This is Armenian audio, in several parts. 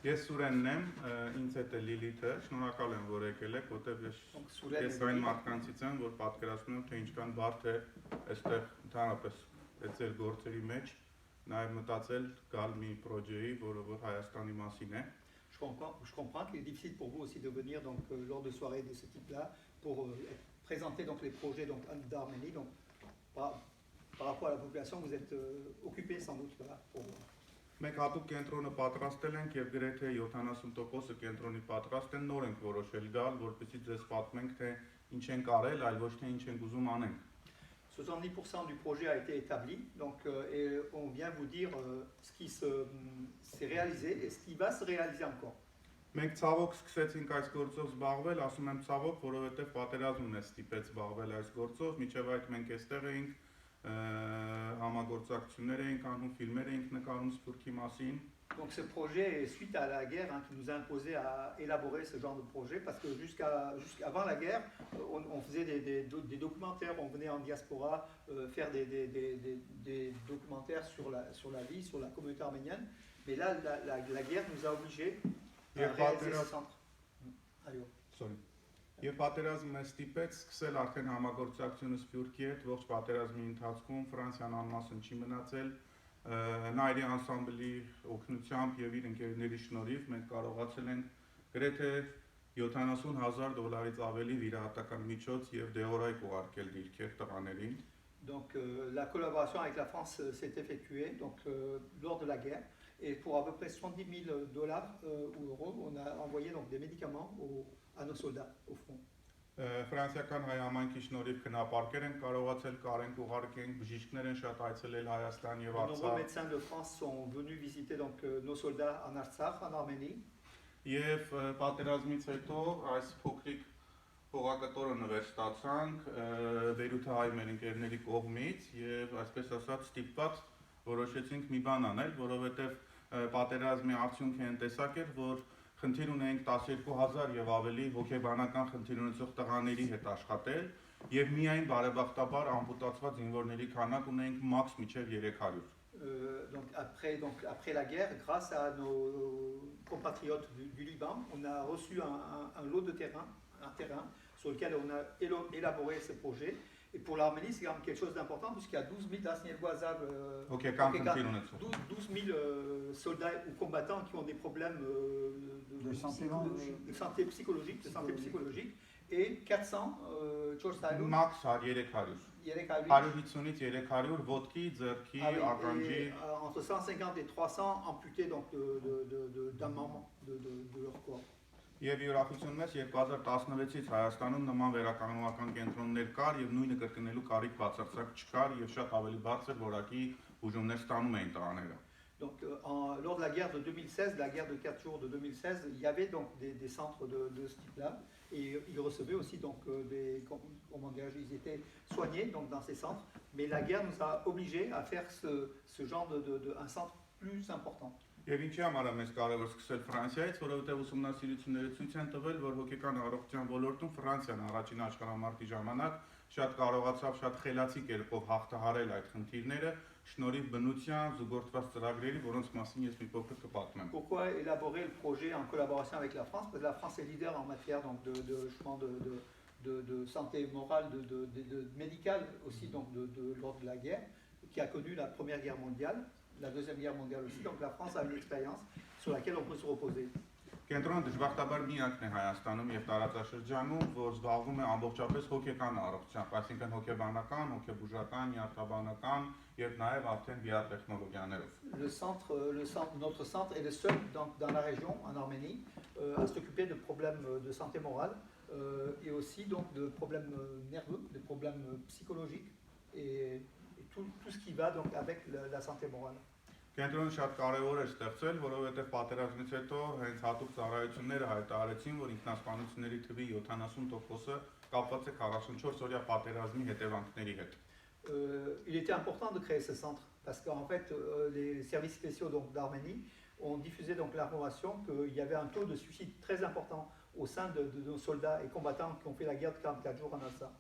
Ես Սուրենն եմ, ինձ հետ է Լիլիթը, շնորհակալ եմ, որ եկել եք, որտեղ ես այն մարդկանցից եմ, որ պատկերացնում եմ, թե ինչքան բարդ է այստեղ ընդհանրապես այդ ձեր գործերի մեջ նաև մտածել գալ մի պրոջեի, որը որ Հայաստանի մասին է։ Je comprends qu'il est difficile pour vous aussi de venir donc, lors de soirées de ce type-là pour présenter donc, les projets d'Arménie. Donc, par rapport à la population, vous êtes occupé sans doute là, pour vous. Մենք հատուկ կենտրոնը պատրաստել ենք եւ գրեթե 70%-ը կենտրոնի պատրաստ են, նոր ենք որոշել գալ, որպեսզի ձեզ պատմենք, թե ինչ ենք արել, այլ ոչ թե ինչ ենք ուզում անենք։ 70% du projet a été établi, donc, et on vient vous dire ce qui s'est réalisé et ce qui va se réaliser encore. Մենք ցավոք սկսեցինք այս գործով զբաղվել, ասում եմ ցավոք, որովհետև պատերազմն է ստիպեց զբաղվել այս գործով, մինչև այդ մենք այստեղ էինք համագործակցություններ էինք անում, ֆիլմեր էինք նկարում Սփյուռքի մասին։ Donc ce projet est suite à la guerre qui nous a imposé à élaborer ce genre de projet parce que jusqu'avant la guerre, on faisait des documentaires, on venait en diaspora faire des documentaires sur la vie, sur la communauté arménienne. Mais là, la guerre nous a obligés à réaliser ce centre. Sorry. Եվ պատերազմը մեզ ստիպեց սկսել արդեն համագործակցությունը Սփյուռքի հետ, ողջ պատերազմի ընթացքում Ֆրանսիան անմասն չի մնացել, Նայրի անսամբլի օգնությամբ եւ իր ընկերների շնորհիվ մենք կարողացել ենք գրեթե $70,000 ավելի վիրահատական միջոց եւ դեղորայք ուղարկել դիրքեր տղաներին։ Donc la collaboration avec la France s'est effectuée donc, lors de la guerre et pour à peu près $70,000 ou euros, on a envoyé donc, des médicaments à nos soldats au front. Ֆրանսիական հայ համայնքի շնորհիվ քնապարկեր են կարողացել կարենք ուղարկենք, բժիշկներ են շատ այցելել Հայաստան եւ Արցախ։ Nombreux médecins de France sont venus visiter donc, nos soldats en Artsakh, en Arménie. Եվ պատերազմից հետո այս փոքրիկ փողակտորը նվեր ստացանք Բեյրութի հայ մեր ընկերների կողմից եւ այսպես ասած ստիպված որոշեցինք մի բան անել, որովհետեւ պատերազմի արդյունքը այն տեսակ էր, որ խնդիր ունենք 12,000 եւ ավելի հոգեբանական խնդիր ունեցող տղաների հետ աշխատել եւ միայն բարեբախտաբար ամպուտացված զինվորների քանակ ունենք մաքս միջև 300. Donc après la guerre, grâce à nos compatriotes du Liban, on a reçu un lot de terrain, un terrain sur lequel on a élaboré ce projet. Et pour l'Arménie, c'est quand même quelque chose d'important puisqu'il y a 12 000 soldats ou combattants qui ont des problèmes de santé psychologique, et 400 Max 300 ոտքի, ձեռքի, ականջի entre 150 et 300 amputés donc, d'un membre de leur corps. Եվ յուրախություն մեզ 2016-ից Հայաստանում նման վերականգնողական կենտրոններ կար եւ նույնը կրկնելու կարիք բացարձակ չկար եւ շատ ավելի բարձր որակի բուժումներ ստանում էին տղաները։ Donc lors de la guerre de 2016, la guerre de 4 jours de 2016, il y avait donc des centres de ce type-là et ils recevaient aussi donc ils étaient soignés donc dans ces centres, mais la guerre nous a obligés à faire ce genre un centre plus important. Եվ ինչի համար է մեզ կարևոր սկսել Ֆրանսիայից, որովհետև ուսումնասիրությունները ցույց են տվել, որ հոգեկան առողջության ոլորտում Ֆրանսիան առաջին աշխարհամարտի ժամանակ շատ կարողացավ շատ խելացի կերպով հաղթահարել այդ խնդիրները, շնորհիվ բնության, զուգորդված ծրագրերի, որոնց մասին ես մի փոքր կպատմեմ։ Pourquoi élaborer le projet en collaboration avec la France? Parce que la France est leader en matière donc, de santé morale, de médicale aussi donc lors de la guerre, qui a connu la Première Guerre mondiale. La Deuxième Guerre mondiale aussi, donc la France a une expérience sur laquelle on peut se reposer. Կենտրոնը դժբախտաբար միակն է Հայաստանում եւ տարածաշրջանում, որ զբաղվում է ամբողջապես հոգեկան առողջությամբ, այսինքն հոգեբանական, հոգեբուժական, նյարդաբանական եւ նաեւ արդեն բիոտեխնոլոգիաներով. Notre centre est le seul dans la région, en Arménie, à s'occuper de problèmes de santé morale et aussi donc de problèmes nerveux, de problèmes psychologiques et tout ce qui va donc avec la santé morale. Կենտրոնը շատ կարևոր է ստեղծել, որովհետև պատերազմից հետո հենց հատուկ ծառայությունները հայտարարեցին, որ ինքնասպանությունների թվի 70%-ը կապված է 44-օրյա պատերազմի հետևանքների հետ։ Il était important de créer ce centre parce qu'en fait les services spéciaux donc d'Arménie ont diffusé donc l'information qu'il y avait un taux de suicide très important au sein de nos soldats et combattants qui ont fait la guerre de 44 jours en Artsakh.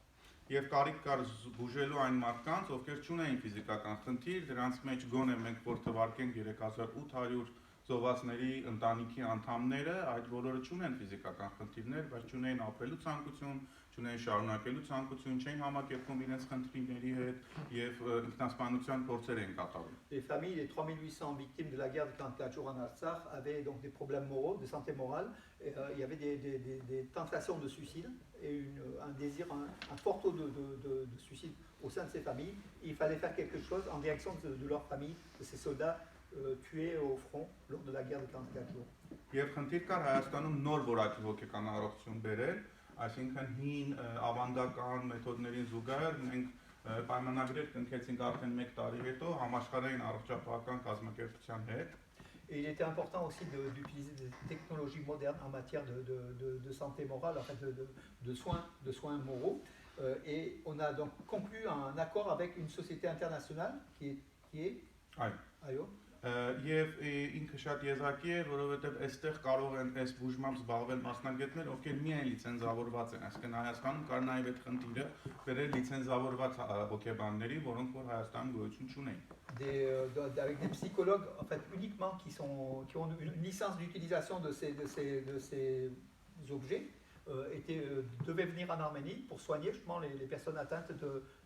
Եվ կարիք կար բուժելու այն մարդկանց, ովքեր չունեին ֆիզիկական խնդիր, դրանց մեջ գոնե մենք որ թվարկենք 3800 զոհվածների ընտանիքի անդամները, այդ բոլորը չունեն ֆիզիկական խնդիրներ, բայց չունեին ապրելու ցանկություն, չունեին շարունակելու ցանկություն, չէին համակերպվում իրենց խնդիրների հետ եւ ինքնասպանության փորձեր էին կատարում։ Les familles des 3800 victimes de la guerre de 44 jours en Artsakh avaient donc des problèmes moraux, de santé morale. Et, il y avait des tentations de suicide et un désir, un fort taux de suicide au sein de ces familles. Et il fallait faire quelque chose en direction de leur famille, de ces soldats tués au front lors de la guerre de 44 jours. Եվ խնդիր կար Հայաստանում նոր որակի հոգեկան առողջություն բերել, այսինքն հին ավանդական մեթոդներին զուգահեռ մենք պայմանագրեր կնքեցինք արդեն 1 տարի հետո համաշխարհային առողջապահական կազմակերպության հետ։ Et il était important aussi d'utiliser des technologies modernes en matière de santé morale, en fait de soins moraux. Et on a donc conclu un accord avec une société internationale qui est Այո։ Եվ ինքը շատ եզակի է, որովհետև այստեղ կարող են այս բուժմամբ զբաղվել մասնագետներ, ովքեր միայն լիցենզավորված են, այսինքն Հայաստանում կար նաև այդ խնդիրը բերել լիցենզավորված հոգեբանների, որոնք որ Հայաստանում գոյություն չունեն։ Avec des psychologues en fait uniquement qui ont une licence d'utilisation de ces objets devaient venir en Arménie pour soigner justement les personnes atteintes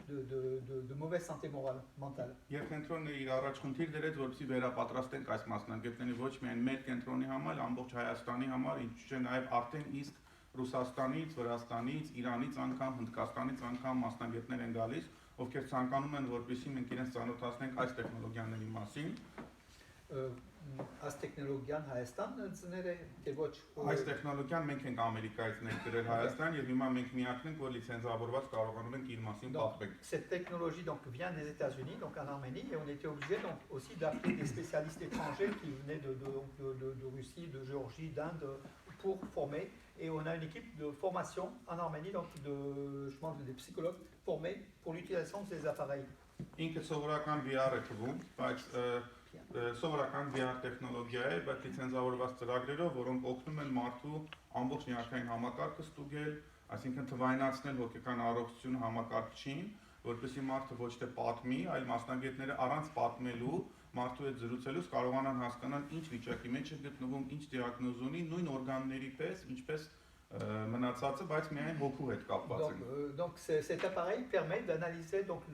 de mauvaise santé morale, mentale. Եվ կենտրոնը իր առաջ խնդիր դրեց, որպեսզի վերապատրաստենք այս մասնագետների ոչ միայն մեր կենտրոնի համար, ամբողջ Հայաստանի համար, ինչու՞ չէ նաև արդեն իսկ Ռուսաստանից, Վրաստանից, Իրանից անգամ, Հնդկաստանից անգամ մասնագետներ են գալիս, ովքեր ցանկանում են, որպեսզի մենք իրենց ծանոթացնենք այս տեխնոլոգիաների մասին։ Այս տեխնոլոգիան Հայաստանն է թե ոչ։ Այս տեխնոլոգիան մենք ենք Ամերիկայից ներկրել Հայաստան եւ հիմա մենք միակն ենք, որ լիցենզավորված կարողանում ենք իր մասին պատմել։ Cette technologie donc vient des États-Unis, donc en Arménie, et on était obligé donc aussi d'appeler des spécialistes étrangers qui venaient de Russie, de Géorgie, d'Inde pour former. Et on a une équipe de formation en Arménie, donc je pense des psychologues formés pour l'utilisation de ces appareils. Ինքը սովորական VR է թվում, բայց սովորական VR տեխնոլոգիա է, բայց լիցենզավորված ծրագրերով, որոնք օգնում են մարդու ամբողջ նյարդային համակարգը ստուգել, այսինքն թվայնացնել հոգեկան առողջությունը համակարգչին, որպեսզի մարդը ոչ թե պատմի, այլ մասնագետները առանց պատմելու մարդու հետ զրուցելուց կարողանան հասկանալ ինչ վիճակի մեջ է գտնվում, ինչ դիագնոզ ունի, նույն օրգանների պես, ինչպես մնացածը, բայց միայն հոգու հետ կապված են։ Donc cet appareil permet d'analyser donc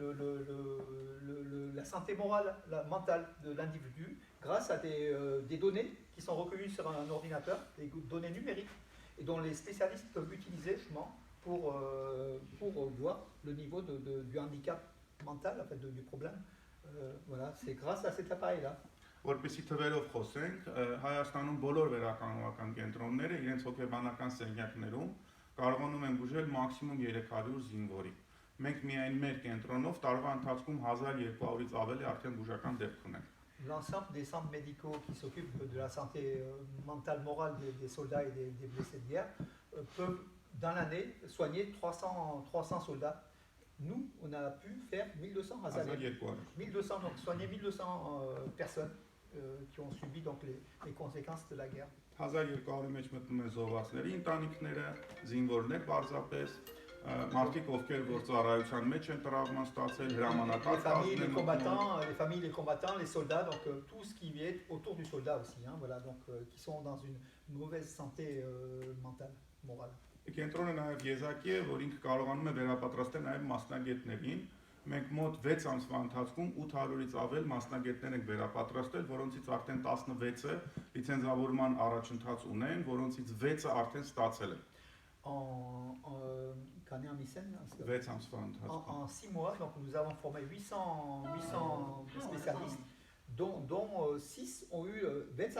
la santé morale, la mentale de l'individu grâce à des données qui sont recueillies sur un ordinateur, des données numériques, et dont les spécialistes peuvent utiliser justement pour voir le niveau du handicap mental, en fait, du problème. Voilà, c'est grâce à cet appareil-là. Որպեսզի թվերով խոսենք, Հայաստանում բոլոր վերականգնական կենտրոնները իրենց հոգեբանական սենյակներում կարողանում են բուժել մաքսիմում 300 զինվորի։ Մենք միայն մեր կենտրոնով տարվա ընթացքում 1200-ից ավելի արդեն բուժական դեպք ունենք։ L'ensemble des centres médicaux qui s'occupent de la santé mentale, morale des soldats et des blessés de guerre peuvent, dans l'année, soigner 300 soldats. Nous, on a pu faire 1200 à Zaire. 1200, donc soigner 1200 personnes qui ont subi donc les conséquences de la guerre. 1200-ի մեջ մտնում են զոհվածների ընտանիքները, զինվորներ բարձրապես, մարդիկ ովքեր որ ծառայության մեջ են տրավման ստացել, հրամանատար les familles, les combattants, les soldats, donc tout ce qui est autour du soldat aussi, hein, voilà, donc qui sont dans une mauvaise santé mentale, morale. Կենտրոնը նաև եզակի է, որ ինքը կարողանում է վերապատրաստել նաև մասնագետներին։ Մենք մոտ 6 ամսվա ընթացքում 800-ից ավել մասնագետներ ենք վերապատրաստել, որոնցից արդեն 16-ը լիցենզավորման առաջընթաց ունեն, որոնցից 6-ը արդեն ստացել են։ En 6 mois, donc nous avons formé 800 spécialistes, dont 6 ont eu 6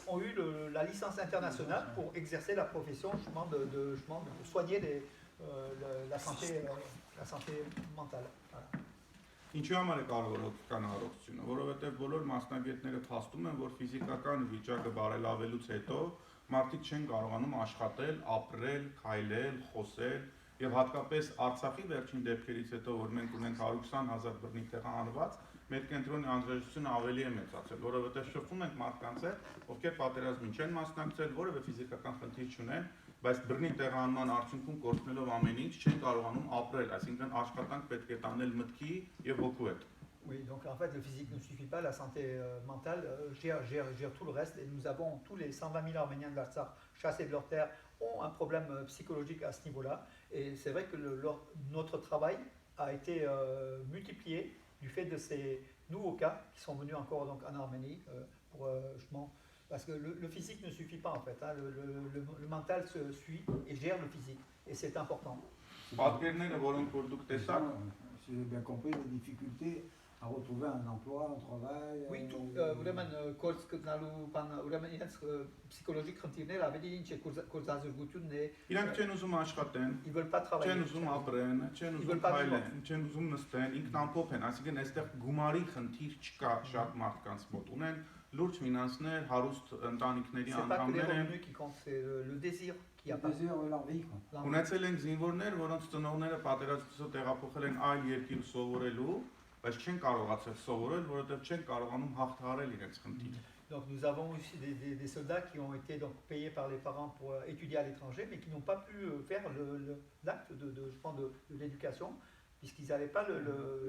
ont eu la licence internationale pour exercer la profession justement de soigner la santé mentale. Voilà. Ինչու համար է կարևոր հոգեկան առողջությունը, որովհետև բոլոր մասնագետները փաստում են, որ ֆիզիկական վիճակը բարելավելուց հետո մարդիկ չեն կարողանում աշխատել, ապրել, քայլել, խոսել, եւ հատկապես Արցախի վերջին դեպքերից հետո, որ մենք ունենք 120,000 բռնի տեղահանված, մեր կենտրոնի անհրաժեշտությունը ավելի է մեծացել, որովհետև շփվում ենք մարդկանց հետ, ովքեր պատերազմին չեն մասնակցել, որևէ ֆիզիկական խնդիր չունեն, բայց բռնի տեղանման արդյունքում կորցնելով ամեն ինչ չեն կարողանում ապրել, այսինքն աշխատանք պետք է տանել մտքի եւ հոգու հետ։ Oui, donc en fait, le physique ne suffit pas, la santé mentale gère tout le reste. Et nous avons tous les 120 000 Arméniens de l'Artsakh chassés de leur terre ont un problème psychologique à ce niveau-là. Et c'est vrai que notre travail a été multiplié du fait de ces nouveaux cas qui sont venus encore donc, en Arménie pour justement. Parce que le physique ne suffit pas en fait, hein, le mental se suit et gère le physique. Et c'est important. Պատկերները, որոնք որ դուք տեսաք, si j'ai bien compris, les difficultés à retrouver un emploi, un travail. Oui, tout, ուրեմն կորս գտնալու բան, ուրեմն իրենց psychologique խնդիրները ավելի ինչ է կորզազրկությունն է։ իրանք չեն ուզում աշխատեն, Ils veulent pas travailler. չեն ուզում ապրեն, չեն ուզում քայլեն, չեն ուզում նստեն, ինքնամփոփ են, այսինքն այստեղ գումարի խնդիր չկա շատ մարդկանց մոտ։ Ունեն լուրջ ֆինանսներ, հարուստ ընտանիքների C'est pas que les անդամներ են։ revenus qui comptent, c'est le désir qui Le apparaît. désir de leur vie, quoi. Ունեցել են զինվորներ, որոնց ծնողները պատերազմից տեղափոխել են այլ երկիր սովորելու, բայց չեն կարողացել սովորել, որովհետև չեն կարողանում հաղթահարել irենց խնդիրը։ Donc nous avons aussi des soldats qui ont été donc, payés par les parents pour étudier à l'étranger, mais qui n'ont pas pu faire l'acte je pense, de l'éducation, puisqu'ils n'avaient pas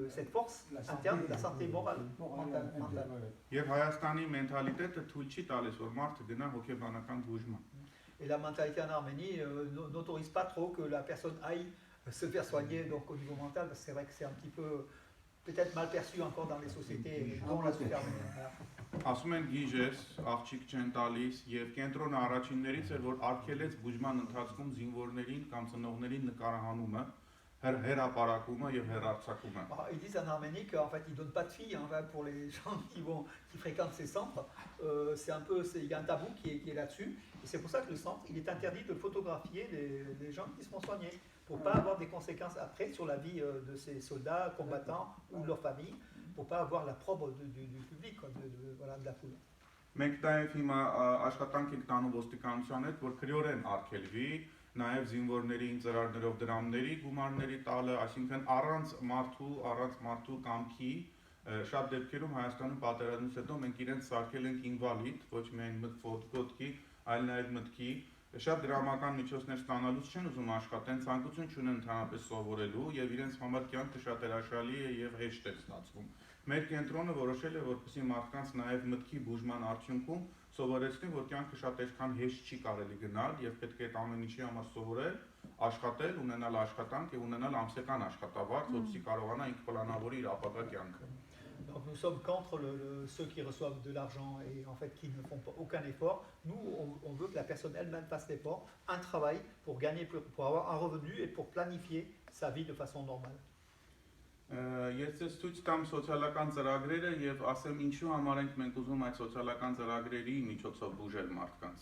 cette force interne, la santé morale, mentale. Եվ Հայաստանի մենթալիտետը թույլ չի տալիս, որ մարդը գնա հոգեբանական բուժման։ Et la mentalité en Arménie n'autorise pas trop que la personne aille se faire soigner donc, au niveau mental, parce que c'est vrai que c'est un petit peu peut-être mal perçu encore dans les sociétés, dont la société arménienne. Ասում են գիժես, աղջիկ չեն տալիս եւ կենտրոնը առաջիններից էր, որ արգելեց բուժման ընթացքում զինվորներին կամ ծնողներին նկարահանումը, հերապարակումը եւ հերարցակումը։ Ils disent en Arménie qu'en fait ils donnent pas de filles hein, pour les gens qui fréquentent ces centres. Il y a un tabou qui est là-dessus. Et c'est pour ça que le centre, il est interdit de photographier les gens qui se font soigner, pour pas avoir des conséquences après sur la vie de ces soldats, combattants ou de leur famille, pour pas avoir la probe du public, quoi, voilà, de la foule. Մենք դա հիմա աշխատանք ենք տանում ոստիկանության հետ, որ քրեորեն արգելվի, նաև զինվորներին ծրարներով դրամների գումարների տալը, այսինքն առանց մարդու կամքի շատ դեպքերում Հայաստանում պատերազմից հետո մենք իրենց սարքել ենք ինվալիդ, ոչ միայն ոտքի, այլ նաև մտքի, շատ դրամական միջոցներ ստանալուց չեն ուզում աշխատեն, ցանկություն չունեն ընդհանրապես սովորելու եւ իրենց համար կյանքը շատ հրաշալի է եւ հեշտ է ստացվում։ Մեր կենտրոնը որոշել է, որպեսզի մարդկանց նաև մտքի բուժման արդյունքում սովորեցնի, որ կյանքը շատ այդքան հեշտ չի կարելի գնալ եւ պետք է այդ ամեն ինչի համար սովորել, աշխատել, ունենալ աշխատանք եւ ունենալ ամսական աշխատավարձ, որպեսզի կարողանա ինքը պլանավորի իր ապագա կյանքը։ Donc nous sommes contre ceux qui reçoivent de l'argent et en fait qui ne font pas aucun effort. Nous, on veut que la personne elle-même fasse l'effort, un travail pour gagner, pour avoir un revenu et pour planifier sa vie de façon normale. Ես ցույց ցույց տամ սոցիալական ծրագրերը եւ ասեմ ինչու համար ենք մենք ուզում այդ սոցիալական ծրագրերի միջոցով բուժել մարդկանց։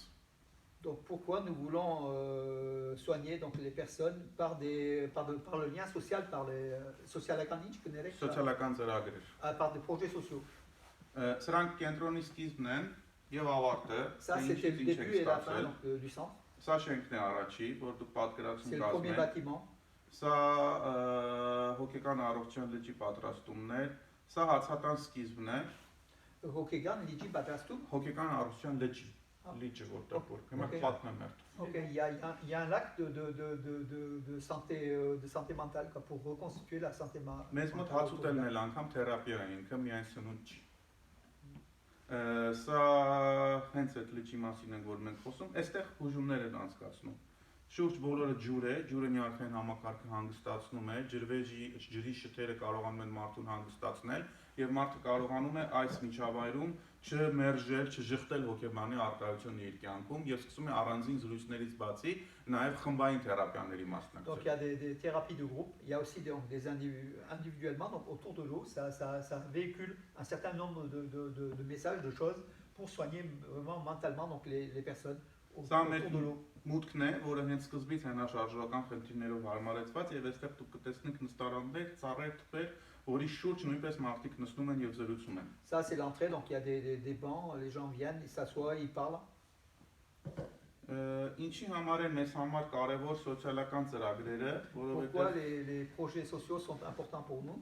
Donc pourquoi nous voulons soigner donc, les personnes par le lien social, par les Սոցիալական ծրագրեր։ par des projets sociaux. Սրանք կենտրոնի սկիզբն են եւ ավարտը։ Ça c'était le début et la fin donc, du centre. Սա շենքն է առաջի, որ դուք պատկերացնում C'est le premier bâtiment. Սա հոգեկան առողջության լճի պատրաստումն է, սա հացատան սկիզբն է։ Հոգեկան լճի պատրաստում։ Հոգեկան առողջության լճը որտեղ որ հիմա պատմեմ երթ։ Ok, il y a un lac de santé mentale quoi, pour reconstituer la santé mentale. Մեզ մոտ հաց ուտելն էլ անգամ թերապիա է ինքը, միայն սնունդ չի։ Սա հենց այդ լճի մասին ենք որ մենք խոսում, այստեղ բուժումներ են անցկացնում։ Շուրջ բոլորը ջուր է, ջուրը նյարդային համակարգը հանգստացնում է, ջրի շթերը կարողանում են մարդուն հանգստացնել եւ մարդը կարողանում է այս միջավայրում չմերժել, չժխտել հոգեբանի արտահայտությունը իր կյանքում եւ սկսում է առանձին զրույցներից բացի նաեւ խմբային թերապիաների մասնակցել։ Donc il y a des thérapies de groupe, il y a aussi donc, des individuellement donc, autour de l'eau, ça véhicule un certain nombre de messages, de choses pour soigner vraiment mentalement donc, les personnes autour de l'eau. Մուտքն է, որը հենց սկզբից հենաշարժական խնդիրներով հարմարեցված եւ այստեղ դուք կտեսնեք նստարաններ, ծառեր, թփեր, որի շուրջ նույնպես մարդիկ նստում են եւ զրուցում են։ Ça c'est l'entrée, donc il y a des bancs, les gens viennent, ils s'assoient, ils parlent. Ինչի համար են մեզ համար կարևոր սոցիալական ծրագրերը, Pourquoi les projets sociaux sont importants pour nous?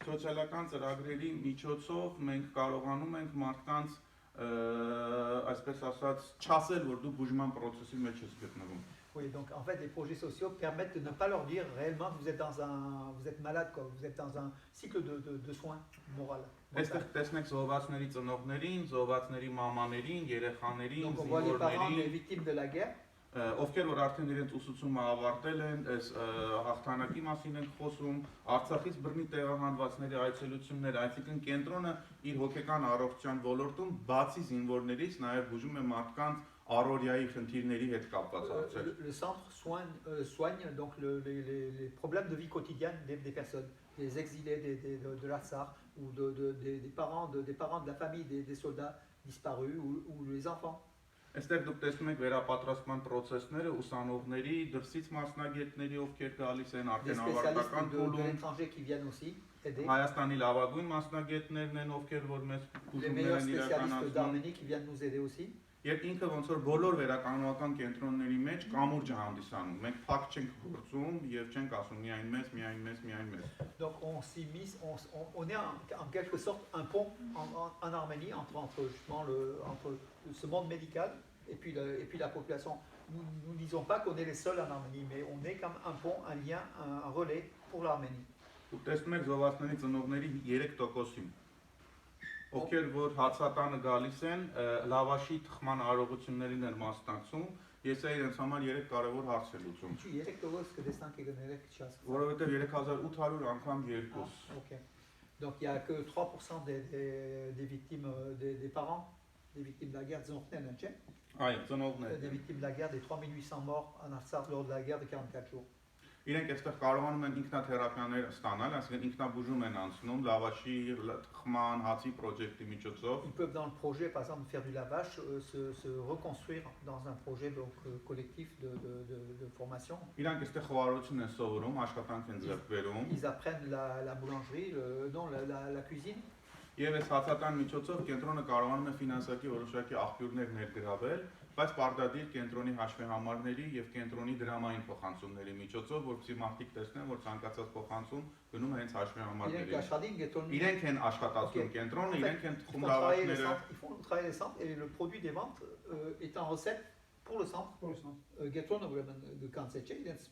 Սոցիալական ծրագրերի միջոցով մենք կարողանում ենք մարդկանց այսպես ասած չասել որ դու բուժման process-ի մեջ ես գտնվում։ Oui, donc en fait, les projets sociaux permettent de ne pas leur dire réellement que vous êtes malade, quoi. Vous êtes dans un cycle de soins moral. Այստեղ տեսնեք զոհվածների ծնողներին, զոհվածների մամաներին, երեխաներին, Donc on voit les parents des զինվորներին, victimes de la guerre. ովքեր որ արդեն իրենց ուսուցումը ավարտել են, այս հաղթանակի մասին են խոսում, Արցախից բռնի տեղահանվածների այցելություններ, այսինքն կենտրոնը իր հոգեկան առողջության ոլորտում բացի զինվորներից նաև բուժում է մարդկանց առօրյայի խնդիրների հետ կապված հարցեր։ Le centre soigne donc les problèmes de vie quotidienne des personnes, des exilés de l'Artsakh ou des parents de la famille des soldats disparus ou les enfants. Այստեղ դուք տեսնում եք վերապատրաստման process-ները ուսանողների, դրսից մասնագետների, ովքեր գալիս են Des արդեն spécialistes ավարտական de փուլում, l'étranger qui viennent aussi aider. Հայաստանի լավագույն մասնագետներն են, ովքեր որ մեզ Les բուժումներ meilleurs են spécialistes իրականացնում։ d'Arménie qui viennent nous aider aussi. Եվ ինքը ոնց որ բոլոր վերականգնողական կենտրոնների մեջ կամուրջ է հանդիսանում։ Մենք փակ չենք գործում եւ չենք ասում միայն մեզ, միայն մեզ, miայն մեզ։ Donc on s'y mise, on est en quelque sorte un pont en Arménie entre justement entre ce monde médical et puis la population. Nous ne disons pas qu'on est les seuls en Arménie, mais on est comme un pont, un lien, un relais pour l'Arménie. Ու տեսնում եք զոհվածների ծնողների 3%-ին։ Ովքեր որ հացատանը գալիս են, լավաշի թխման արարողություններին են մասնակցում, ես իրենց համար 3 կարևոր հարց եմ լուծում։ Çünkü yerek doğuz que destan ki gönderek şahs. Որովհետև 3800 անգամ 2։ Ok. Donc il n'y a que 3% des victimes, des parents, des victimes de la guerre, disons, Այո, ծնողներ։ des victimes de la guerre, des 3800 morts en Artsakh lors de la guerre de 44 jours. Իրենք այստեղ կարողանում են ինքնաթերապիաներ ստանալ, այսինքն ինքնաբուժում են անցնում լավաշի, թխման, հացի պրոջեկտի միջոցով։ Ils peuvent dans le projet, par exemple, faire du lavage, se reconstruire dans un projet donc, collectif de formation. Իրանք այստեղ խոհարարություն են սովորում, աշխատանք են ձեռք բերում։ Ils apprennent la boulangerie, la cuisine. Եվ այս հացատան միջոցով կենտրոնը կարողանում է ֆինանսակի որոշակի աղբյուրներ ներգրավել, բայց պարտադիր կենտրոնի հաշվեհամարների եւ կենտրոնի դրամային փոխանցումների միջոցով, որպեսզի մարդիկ տեսնեն, որ ցանկացած փոխանցում գնում է հենց հաշվեհամարներին։ Իրենք են աշխատացնում կենտրոնը, իրենք են թխում լավաշները։ Ils font travailler le centre et le produit des ventes est en recette pour le centre. Getrona de Kanseche, il est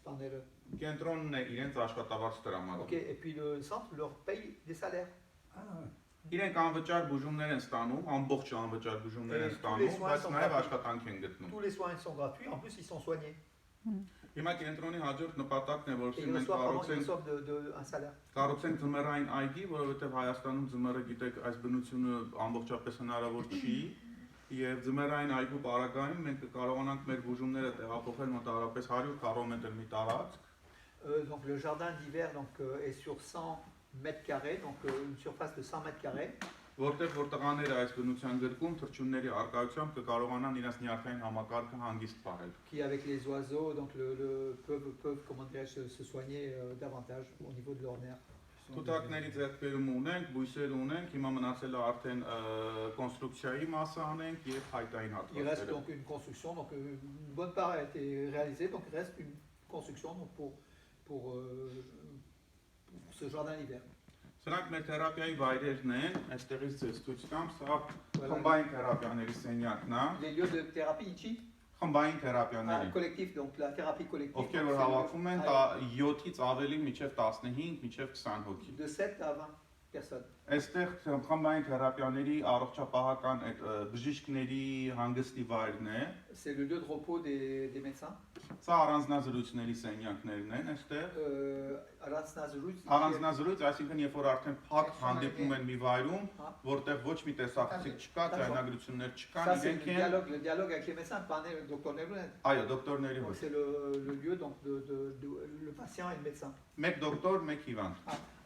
Կենտրոնն է irենց աշխատավարձ տրամադրում։ Ok, et puis le centre leur paye des salaires. Իրենք անվճար բուժումներ են ստանում, ամբողջ անվճար բուժումներ են ստանում, բայց նաև աշխատանք են գտնում։ Tous les soins sont gratuits, en plus ils sont soignés. Հիմա կենտրոնի հաջորդ նպատակն է, որ Et ils մենք reçoivent un salaire. կառուցենք ձմեռային այգի, որովհետև Հայաստանում ձմեռը գիտեք այս բնությունը ամբողջապես հնարավոր չի, եւ ձմեռային այգու պարագայում մենք կարողանանք մեր բուժումները տեղափոխել մոտավորապես 100 կմ մի տարածք։ Donc le jardin d'hiver est sur 100 mètres carrés, donc une surface de 100 mètres carrés. Որտեղ որ տղաները այս բնության գրկում թռչունների արկայությամբ կկարողանան իրենց նյարդային համակարգը հանգիստ պահել։ Qui avec les oiseaux donc peuvent comment dirais-je se soigner davantage au niveau de leur nerf. Թութակների ձեռքբերում ունենք, բույսեր ունենք, հիմա մնացել է արդեն կոնստրուկցիայի մասը անենք եւ հայտային հատվածները։ Il reste donc une construction, donc une bonne part a été réalisée, donc il reste une construction donc pour ce jardin d'hiver. Սրանք մեր թերապիայի վայրերն են, այստեղից ցույց տամ, սա խմբային թերապիաների սենյակն է։ Les lieux de thérapie ici. Խմբային թերապիաների։ Collectif, donc la thérapie collective. Ովքեր որ հավաքվում են 7-ից ավելի մինչև 15, մինչև 20 հոգի։ De 7 à 20 personnes. Այստեղ խմբային թերապիաների առողջապահական այդ բժիշկների հանգստի վայրն է։ C'est le lieu de repos des médecins. Սա առանձնազրույցների սենյակներն են այստեղ։ Առանձնազրույց, այսինքն երբ որ արդեն փակ հանդիպում են մի վայրում, որտեղ ոչ մի տեսախցիկ չկա, ձայնագրություններ չկան, իրենք են։ Le dialogue avec les médecins, pas le docteur Neboulen. Այո, դոկտորների հետ։ C'est le lieu donc le patient et le médecin. Մեկ դոկտոր, մեկ հիվանդ։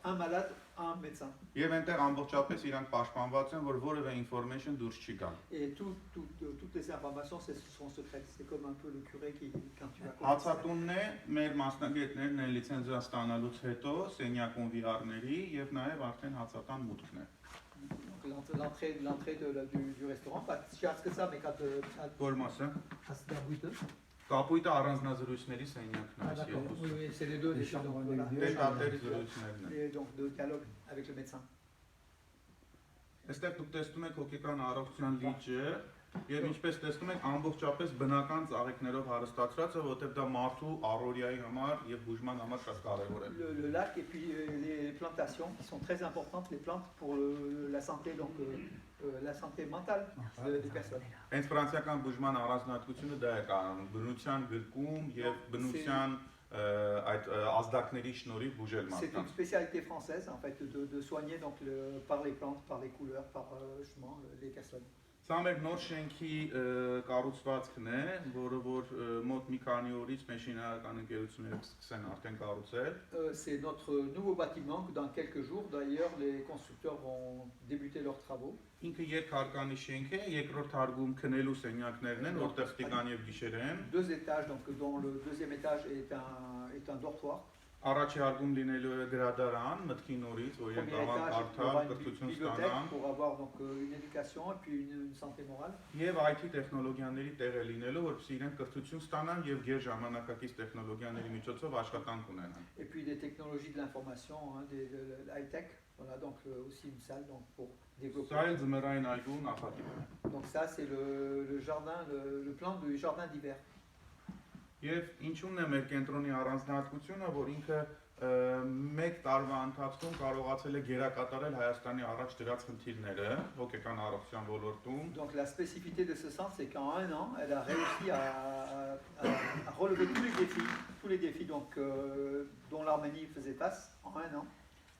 Un malade, un médecin. Եվ այնտեղ ամբողջապես իրանք պաշտպանված են, որ որևէ information դուրս չի գա։ Et toutes les informations sont secrètes. C'est comme un peu le curé qui quand tu vas. Հացատունն է մեր մասնագետներն են լիցենզիա ստանալուց հետո սենյակում VR-ների եւ նաեւ արդեն հացատան մուտքն է։ L'entrée du restaurant, pas si cher que ça, mais quand Որ մասը։ Կապույտը առանձնազրույցների սենյակն է, d'accord. Oui, c'est les deux des chambres. Դետալների զրույցներն են։ Et donc de dialogue avec le médecin. Այստեղ դուք տեսնում եք հոգեկան առողջության լիճը, Եվ ինչպես տեսնում եք, ամբողջապես բնական ծաղիկներով հարստացած է, որտեղ դա մարդու առօրյայի համար եւ բուժման համար շատ կարեւոր է։ Le lac et puis les plantations qui sont très importantes, les plantes pour la santé, donc la santé mentale des personnes. Հենց ֆրանսիական բուժման առանձնահատկությունը դա է կանոնում, բնության գրկում եւ բնության այդ ազդակների շնորհիվ բուժել C'est une մարդկանց։ spécialité française en fait de soigner donc par les plantes, par les couleurs, par justement les personnes. Սա մեր նոր շենքի կառուցվածքն է, որը որ մոտ մի քանի օրից մեր շինարարական ընկերությունները կսկսեն արդեն կառուցել։ C'est notre nouveau bâtiment que dans quelques jours d'ailleurs les constructeurs vont débuter leurs travaux. Ինքը երկհարկանի շենք է, երկրորդ հարկում քնելու սենյակներն են, որտեղ տիկան եւ գիշեր են։ 2 étages donc dont le deuxième étage est un dortoir. Առաջի հարկում լինելու է գրադարան, մտքի նորից, որ իրենք Premier կարող étage, il y կարդալ, aura une կրթություն bibliothèque ստանան, pour avoir donc une éducation et puis une santé morale. եւ IT տեխնոլոգիաների տեղ է լինելու, որպեսզի իրենք կրթություն ստանան եւ ģեր ժամանակակից տեխնոլոգիաների միջոցով աշխատանք ունենան։ Et puis des technologies de l'information, hein, de high-tech. Voilà donc aussi une salle donc, pour développer. Սա էլ ձմեռային այգու նախատիպն է։ Donc ça c'est le jardin, le plan du jardin d'hiver. Եվ ինչու՞նն է մեր կենտրոնի առանձնահատկությունը, որ ինքը մեկ տարվա ընթացքում կարողացել է գերակատարել Հայաստանի առաջ դրած խնդիրները հոգեկան առողջության ոլորտում։ Donc la spécificité de ce centre, c'est qu'en un an, elle a réussi à relever tous les défis donc, dont l'Arménie faisait face en un an.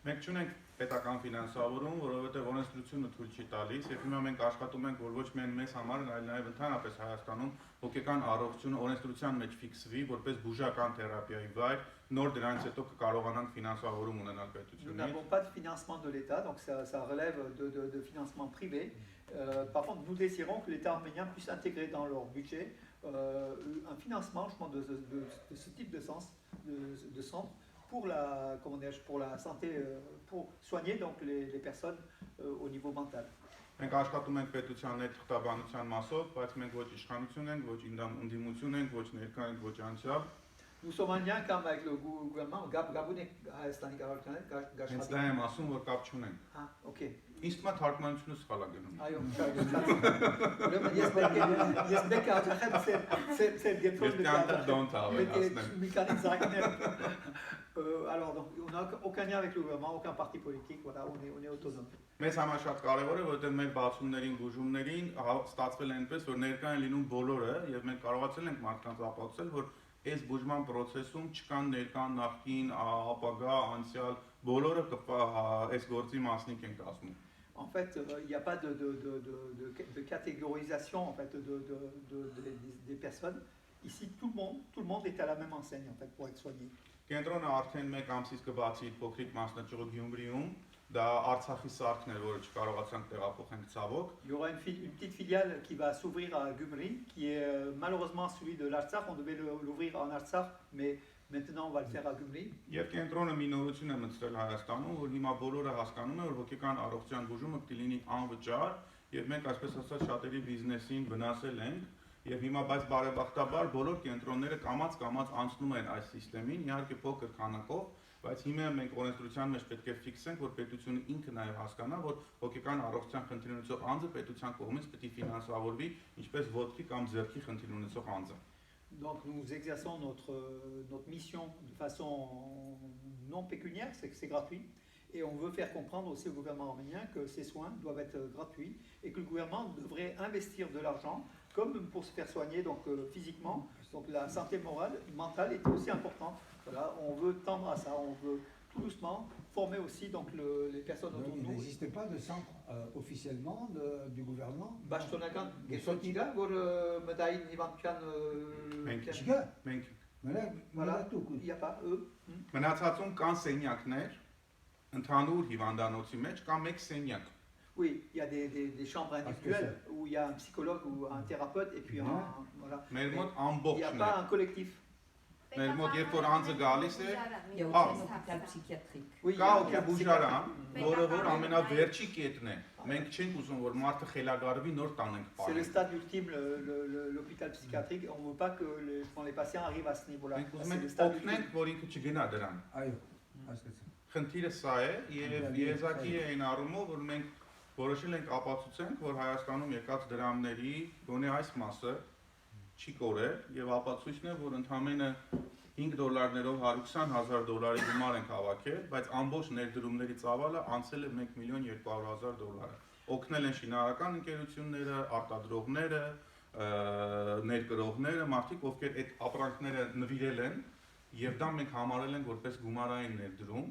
Մենք չունենք պետական ֆինանսավորում, որովհետև օրենսդրությունը թույլ չի տալիս, եւ հիմա մենք աշխատում ենք, որ ոչ միայն մեզ համար, այլ նաեւ ընդհանրապես Հայաստանում հոգեկան առողջությունը օրենսդրության մեջ ֆիքսվի, որպես բուժական թերապիայի վայր, նոր դրանից հետո կկարողանանք ֆինանսավորում ունենալ Nous պետությունից։ n'avons pas de financement de l'État, donc ça relève de financement privé. Par contre, nous désirons que l'État arménien puisse intégrer dans leur budget un financement justement, de ce type de centre pour la santé, pour soigner donc les personnes au niveau mental. Մենք աշխատում ենք պետության հետ թղթաբանության մասով, բայց մենք ոչ իշխանություն ենք, ոչ ընդդիմություն ենք, ոչ ներկա ենք, ոչ անցյալ։ Nous sommes en lien quand même avec le gouvernement. Gabounek Հայաստանի Հենց քաղաքականներ դա եմ ասում, որ կապ չունենք։ Ah, ok. Ինձ թվում է թարգմանությունը սխալ է գնում։ Այո, ուրեմն ես մեկ աջախեմ c'est le Ես տանտը դոնտ ավելացնեմ։ mi քանի ծաղիկներ alors donc on n'a aucun lien avec le gouvernement, aucun parti politique, voilà, on est autonome. Մեզ համար շատ կարևոր է, որովհետև մեր բացումներին, բուժումներին ստացվել է այնպես, որ ներկա են լինում բոլորը եւ մենք կարողացել ենք մարդկանց ապացուցել, որ այս բուժման process-ում չկան ներկա, նախկին, ապագա, անցյալ, բոլորը այս գործի մասնիկ են կազմում։ En fait, il n'y a pas de catégorisation en fait, des personnes. Ici, tout le monde est à la même enseigne en fait, pour être soigné. Կենտրոնը արդեն 1 ամսից կբացի իր փոքրիկ մասնաճյուղը Գյումրիում, դա Արցախի սարքն է, որը չկարողացանք տեղափոխենք ցավոք։ Il y aura une petite filiale qui va s'ouvrir à Gumri, qui est malheureusement celui de l'Artsakh. On devait l'ouvrir en Artsakh, mais maintenant on va le faire à Gumri. Եվ կենտրոնը մի նորություն է մտցրել Հայաստանում, որ հիմա բոլորը հասկանում են, որ հոգեկան առողջության բուժումը պետք է լինի անվճար, եւ մենք այսպես ասած շատերի բիզնեսին վնասել ենք։ Եվ հիմա բայց բարեբախտաբար բոլոր կենտրոնները կամաց անցնում են այս համակարգին, իհարկե փոքր քանակով, բայց հիմա մենք օրենսդրության մեջ պետք է ֆիքսենք, որ պետությունը ինքը նաև հասկանա, որ հոգեկան առողջության խնդիր ունեցող անձը պետության կողմից պետք է ֆինանսավորվի, ինչպես ոտքի կամ ձեռքի խնդիր ունեցող անձը։ Donc nous exerçons notre mission de façon non pécuniaire, c'est que c'est gratuit. Et on veut faire comprendre aussi au gouvernement arménien que ces soins doivent être gratuits et que le gouvernement devrait investir de l'argent comme pour se faire soigner donc, physiquement. Donc la santé morale, mentale est aussi importante. Voilà, on veut tendre à ça, on veut tout doucement former aussi donc, les personnes autour de nous. Il n'existe pas de centre officiellement du gouvernement. Bashtonakan, Gesotniga, pour Medaïn Ivankan. Voilà, il n'y a pas eux. Մնացածում կան սենյակներ, ընդհանուր հիվանդանոցի մեջ կա մեկ սենյակ։ Oui, il y a des chambres individuelles où il y a un psychologue ou un thérapeute et puis voilà. Mais il n'y a pas un collectif. Մեր մոտ երբ որ անձը գալիս է, Il y a aussi un hôpital psychiatrique. Oui, il y կա a հոգեբուժարան, որը որ ամենավերջի կետն է։ Մենք չենք ուզում որ մարդը խելագարվի նոր տանենք C'est le պարեն։ stade ultime, l'hôpital psychiatrique. On ne veut pas que les patients arrivent à ce niveau-là. Մենք ուզում C'est le ենք stade ultime. օգնենք, որ ինքը չգնա դրան։ Այո, հասկացա։ Խնդիրը սա է եւ եզակի է այն առումով, որ մենք որոշել ենք ապացուցենք, որ Հայաստանում եկած դրամների գոնե այս մասը չի կորել եւ ապացույցն է, որ ընդամենը $5-ներով $120,000 գումար ենք հավաքել, բայց ամբողջ ներդրումների ծավալը անցել է $1,200,000։ Օգնել են շինարարական ընկերությունները, արտադրողները, ներկրողները, մարդիկ, ովքեր այդ ապրանքները նվիրել են եւ դա մենք համարել ենք որպես գումարային ներդրում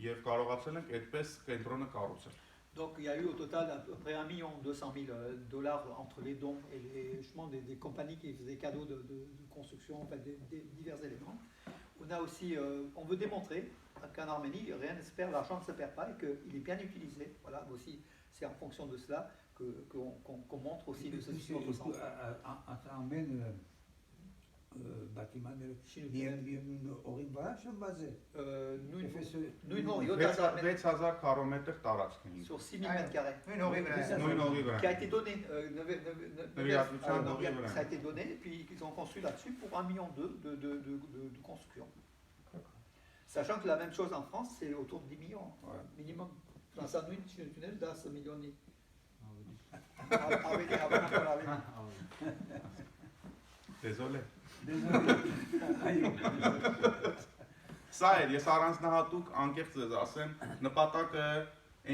եւ կարողացել ենք այդպես կենտրոնը կառուցել։ Donc il y a eu au total à peu près $1,200,000 entre les dons et justement des compagnies qui faisaient cadeaux de construction, enfin des divers éléments. On a aussi, on veut démontrer qu'en Arménie, rien ne se perd, l'argent ne se perd pas et qu'il est bien utilisé. Voilà, aussi, c'est en fonction de cela qu'on montre aussi de ceci notre sens. Նույն հողի 6000 քառոմետր տարածք է։ sur 6000 mètres carrés. Նույն հողի վրա։ Qui a été donné, ça a été donné, et puis ils ont construit là-dessus pour $1,2 million de construction. Sachant que la même chose en France, c'est autour de 10 millions minimum. Dans un tunnel, dans ce million. Désolé. Սա էր, ես առանձնահատուկ անկեղծ ես ասեմ, նպատակը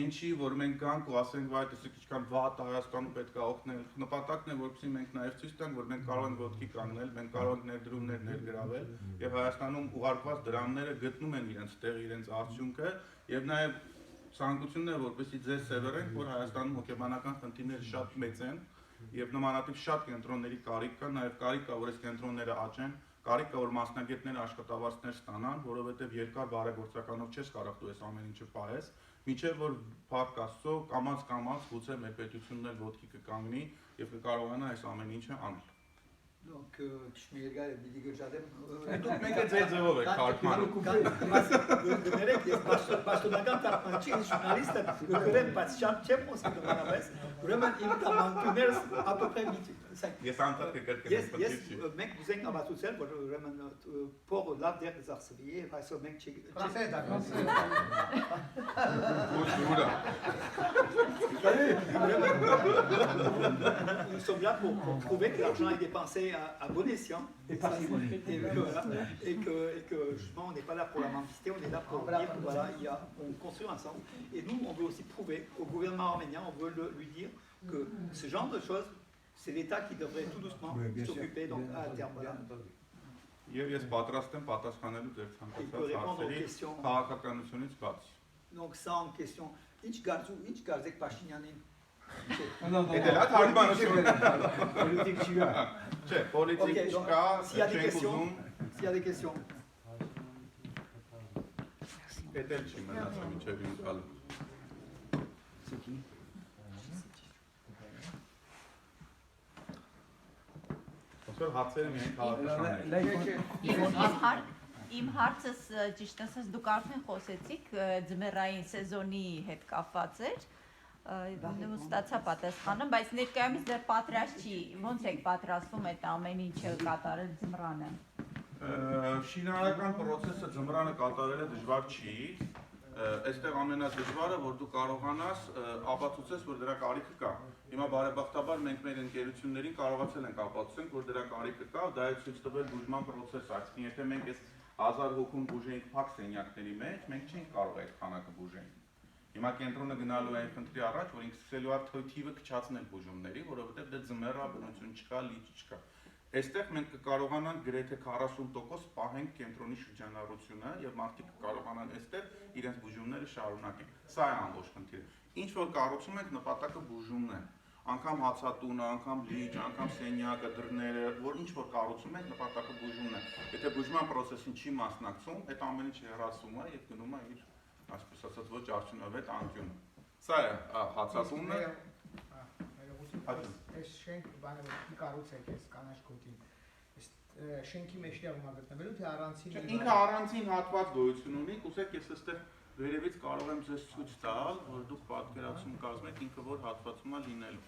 այն չի, որ մենք գանք ու ասենք, վայ, տեսեք ինչքան վատ Հայաստանում պետք է օգնել։ Նպատակն է, որպեսզի մենք նաև ցույց տանք, որ մենք կարող ենք ոտքի կանգնել, մենք կարող ենք ներդրումներ ներգրավել, եւ Հայաստանում ուղարկված դրամները գտնում են իրենց տեղ, իրենց արդյունքը, եւ նաև ցանկությունն է, որպեսզի ձեզ սերվենք, որ Հայաստանում հոգեբանական խնդիրները շատ մեծ են, եւ նմանատիպ շատ կենտրոնների կարիք կա, նաև կարիք կա, որ այս կենտրոնները աճեն, կարիք կա, որ մասնագետները աշխատավարձներ ստանան, որովհետեւ երկար բարեգործականով չես կարող դու այս ամեն ինչը պահես, մինչեւ որ փառք Աստծո կամաց գուցե մեր պետությունն էլ ոտքի կկանգնի եւ կկարողանա այս ամեն ինչը անել։ Donc, Shmirga et Bidigo Jadem. Donc, մենք այդ ձևով ենք քարտմանում։ Գներեք, ես պաշտոնական քարտմանիչ եմ, ժուրնալիստ եմ, գրեմ, բայց շատ չեմ խոսում դրանից, ուրեմն իմ կամանքներս à peu près Ես անդադ կկրկնեմ։ Ես մենք ուզենք ամացուցել, որ ուրեմն փողը լավ դեր դարձվի եւ այսօր մենք Nous sommes là pour prouver que l'argent est dépensé à bon escient et que justement on n'est pas là pour la mendicité, on est là pour dire voilà, on construit ensemble. Et nous, on veut aussi prouver au gouvernement arménien, on veut lui dire que ce genre de choses, c'est l'État qui devrait tout doucement s'occuper donc à terme. Voilà. Եվ ես պատրաստ եմ պատասխանելու ձեր ցանկացած հարցերի քաղաքականությունից բացի։ Donc sans question, ինչ գարձեք Փաշինյանին։ Դա լավ հարմարություն է։ Politique չկա։ Չէ, պոլիտիկ չկա, չենք ուզում։ S'il y a des questions. Պետք չի մնացել մինչև իմ գալը։ C'est qui? Ոսոր հացերը միայն քաղաքականներ։ Իմ հարցս ճիշտ ասած դուք արդեն խոսեցիք ձմեռային սեզոնի հետ կապված էր, ու ստացա պատասխանը, բայց ներկայումս դեռ պատրաստ չի, ոնց եք պատրաստվում այդ ամեն ինչը կատարել ձմռանը։ Շինարարական process-ը ձմռանը կատարելը դժվար չի, այստեղ ամենադժվարը, որ դու կարողանաս ապացուցես, որ դրա կարիքը կա։ Հիմա բարեբախտաբար մենք մեր ընկերություններին կարողացել ենք ապացուցենք, որ դրա կարիքը կա, դա է ցույց տվել բուժման process-ը, այսինքն եթե մենք այս 1000 հոգուն բուժեինք փակ սենյակների մեջ, մենք չենք կարող այդ քանակը բուժենք։ Հիմա կենտրոնը գնալու է այն խնդրի առաջ, որ ինքը սկսելու է թիվը կչացնել բուժումների, որովհետև դա ձմեռա բնություն չկա, լիճ չկա։ Այստեղ մենք կկարողանանք գրեթե 40% պահենք կենտրոնի շրջանառությունը եւ մարդիկ կկարողանան այստեղ իրենց բուժումները շարունակեն։ Սա է ամբողջ խնդիրը։ Ինչ որ կառուցում ենք, նպատակը բուժումն է։ Անկամ հացատունը, անգամ լիճ, անգամ սենյակը, դռները, որ ինչ որ կառուցում ենք, նպատակը բուժումն է։ Եթե բուժման process-ին չի մասնակցում, այդ ամեն ինչը հեռացում է եւ գնում է իր, այսպես ասած, ոչ արդյունավետ անկյունը։ Սա է հացատունը։ Այս շենք բանը որ կառուցեք այս կանաչ գոտին, այս շենքի մեջտեղում գտնվելու թե առանցին։ Ինքը առանցին հատված գոյություն ունի, կուսեք ես այստեղ վերևից կարող եմ ձեզ ցույց տալ, որ դուք պատկերացում կազմեք ինքը որ հատվածում է լինելու։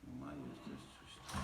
Հիմա ես ձեզ ցույց տամ։